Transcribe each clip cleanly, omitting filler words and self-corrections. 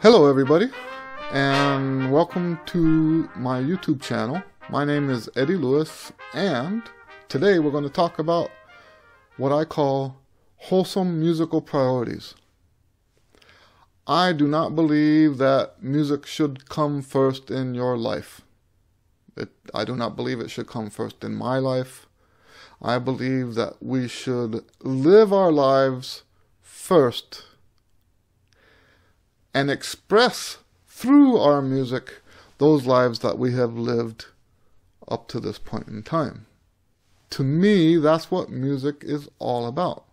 Hello everybody, and welcome to my YouTube channel. My name is Eddie Lewis, and today we're going to talk about what I call wholesome musical priorities. I do not believe that music should come first in your life. I do not believe it should come first in my life. I believe that we should live our lives first and express through our music those lives that we have lived up to this point in time. To me, that's what music is all about.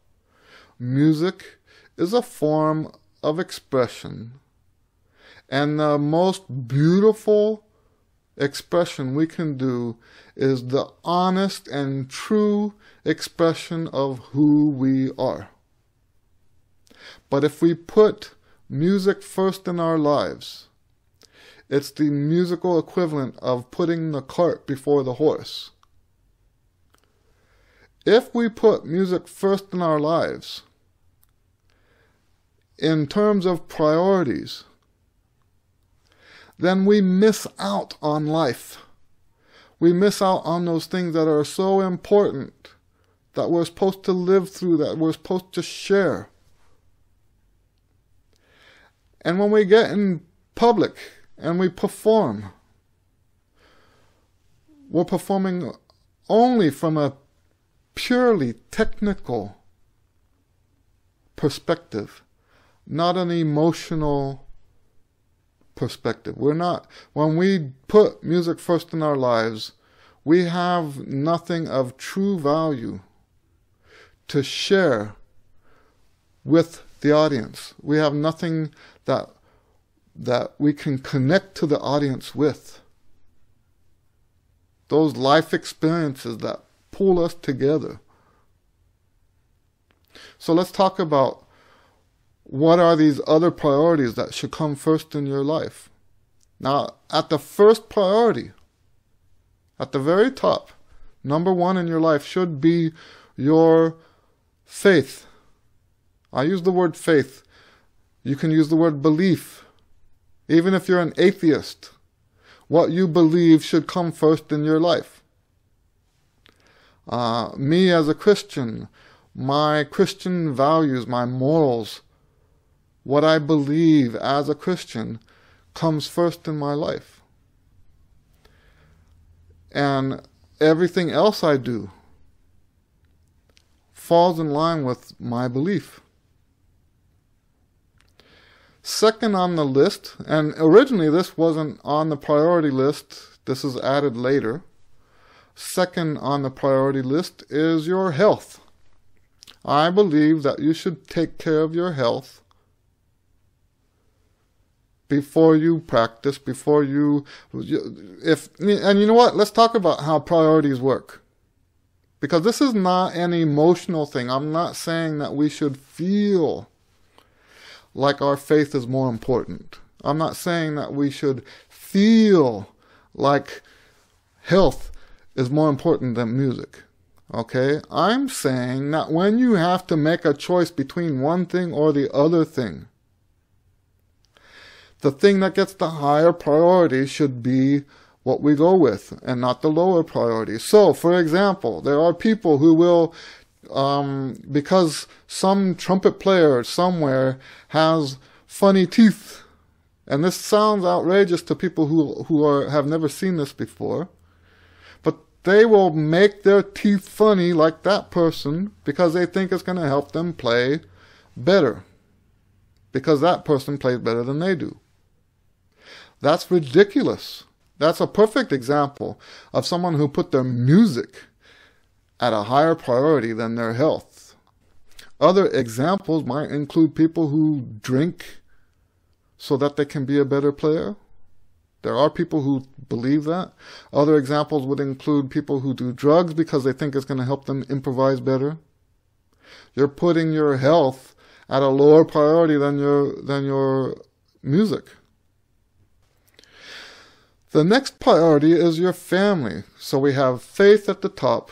Music is a form of expression, and the most beautiful expression we can do is the honest and true expression of who we are. But if we put music first in our lives, it's the musical equivalent of putting the cart before the horse. If we put music first in our lives, in terms of priorities, then we miss out on life. We miss out on those things that are so important, that we're supposed to live through, that we're supposed to share. And when we get in public and we perform, we're performing only from a purely technical perspective, not an emotional perspective. When we put music first in our lives, we have nothing of true value to share with the audience. We have nothing that we can connect to the audience with. Those life experiences that pull us together. So let's talk about what are these other priorities that should come first in your life. Now, at the first priority, at the very top, number one in your life should be your faith. I use the word faith. You can use the word belief. Even if you're an atheist, what you believe should come first in your life. Me as a Christian, my Christian values, my morals, what I believe as a Christian comes first in my life. And everything else I do falls in line with my belief. Second on the list, and originally this wasn't on the priority list, this is added later. Second on the priority list is your health. I believe that you should take care of your health before you practice, and you know what? Let's talk about how priorities work. Because this is not an emotional thing. I'm not saying that we should feel like our faith is more important. I'm not saying that we should feel like health is more important than music. Okay? I'm saying that when you have to make a choice between one thing or the other thing, the thing that gets the higher priority should be what we go with, and not the lower priority. So, for example, there are people who will, because some trumpet player somewhere has funny teeth, and this sounds outrageous to people who have never seen this before, but they will make their teeth funny like that person because they think it's going to help them play better, because that person plays better than they do. That's ridiculous. That's a perfect example of someone who put their music at a higher priority than their health. Other examples might include people who drink so that they can be a better player. There are people who believe that. Other examples would include people who do drugs because they think it's going to help them improvise better. You're putting your health at a lower priority than your music. The next priority is your family. So we have faith at the top,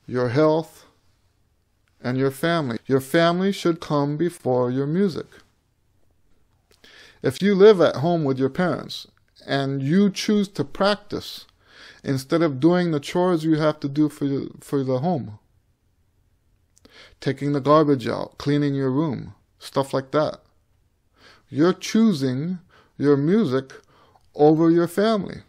your health, and your family. Your family should come before your music. If you live at home with your parents and you choose to practice instead of doing the chores you have to do for the home, taking the garbage out, cleaning your room, stuff like that, you're choosing your music over your family.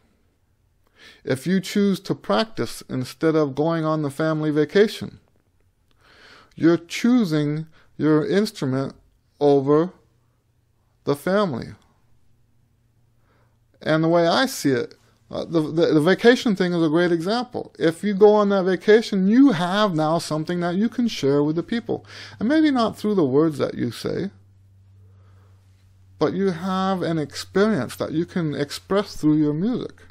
If you choose to practice instead of going on the family vacation, you're choosing your instrument over the family. And the way I see it, the vacation thing is a great example. If you go on that vacation, you have now something that you can share with the people. And maybe not through the words that you say, but you have an experience that you can express through your music.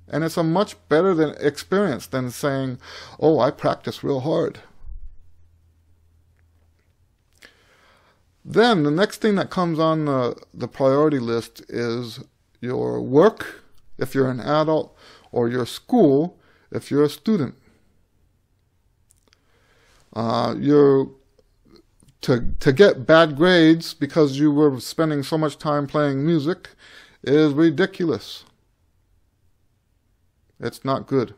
And it's a much better experience than saying, oh, I practice real hard. Then the next thing that comes on the priority list is your work, if you're an adult, or your school, if you're a student. To get bad grades because you were spending so much time playing music is ridiculous. It's not good.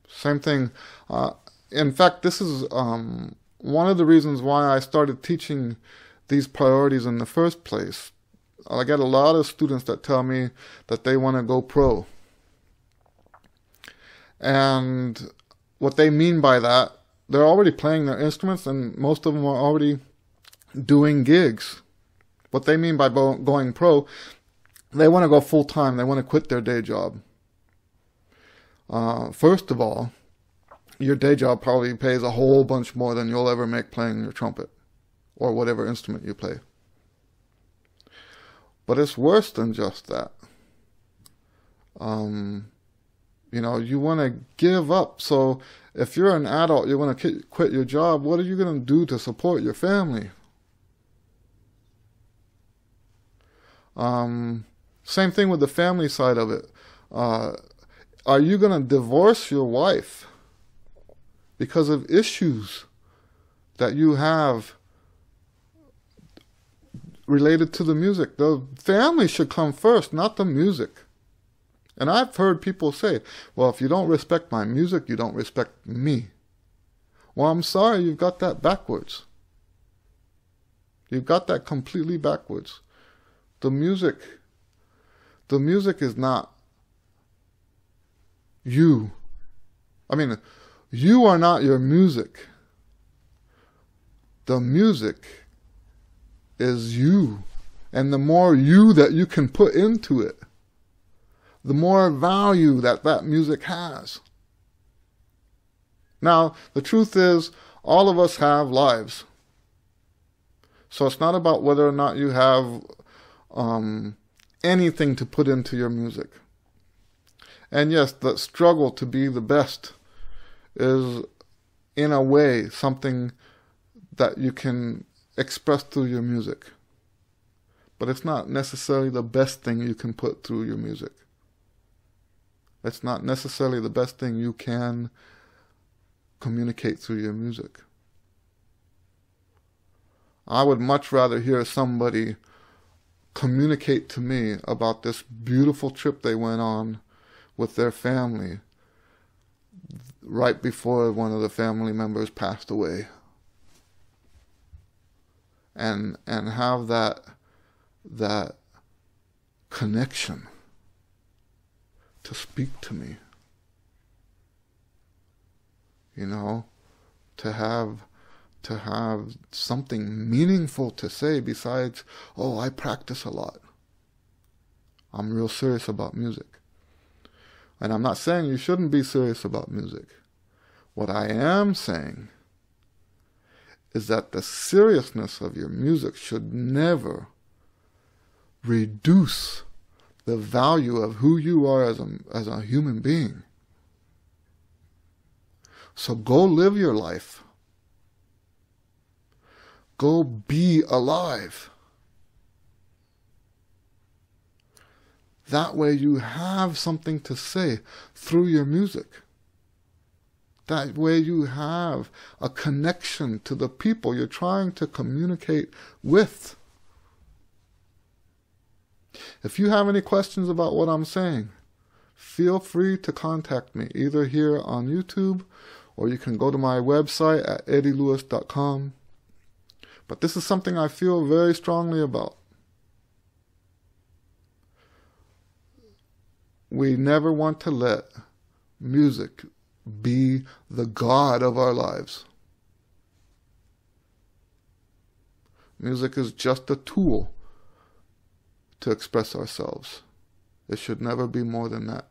Same thing. In fact, this is one of the reasons why I started teaching these priorities in the first place. I get a lot of students that tell me that they want to go pro. And what they mean by that, they're already playing their instruments and most of them are already doing gigs. What they mean by going pro, they want to go full time. They want to quit their day job. First of all, your day job probably pays a whole bunch more than you'll ever make playing your trumpet or whatever instrument you play. But it's worse than just that. You want to give up. So if you're an adult, you want to quit your job, what are you going to do to support your family? Same thing with the family side of it. Are you going to divorce your wife because of issues that you have related to the music? The family should come first, not the music. And I've heard people say, well, if you don't respect my music, you don't respect me. Well, I'm sorry, you've got that backwards. You've got that completely backwards. The music is not you. I mean, you are not your music. The music is you. And the more you that you can put into it, the more value that music has. Now, the truth is, all of us have lives. So it's not about whether or not you have anything to put into your music. And yes, the struggle to be the best is, in a way, something that you can express through your music. But it's not necessarily the best thing you can put through your music. It's not necessarily the best thing you can communicate through your music. I would much rather hear somebody communicate to me about this beautiful trip they went on with their family right before one of the family members passed away. And have that connection to speak to me. To have something meaningful to say besides, oh, I practice a lot. I'm real serious about music. And I'm not saying you shouldn't be serious about music. What I am saying is that the seriousness of your music should never reduce the value of who you are as a human being. So go live your life. Go be alive. That way you have something to say through your music. That way you have a connection to the people you're trying to communicate with. If you have any questions about what I'm saying, feel free to contact me either here on YouTube or you can go to my website at eddielewis.com. But this is something I feel very strongly about. We never want to let music be the God of our lives. Music is just a tool to express ourselves. It should never be more than that.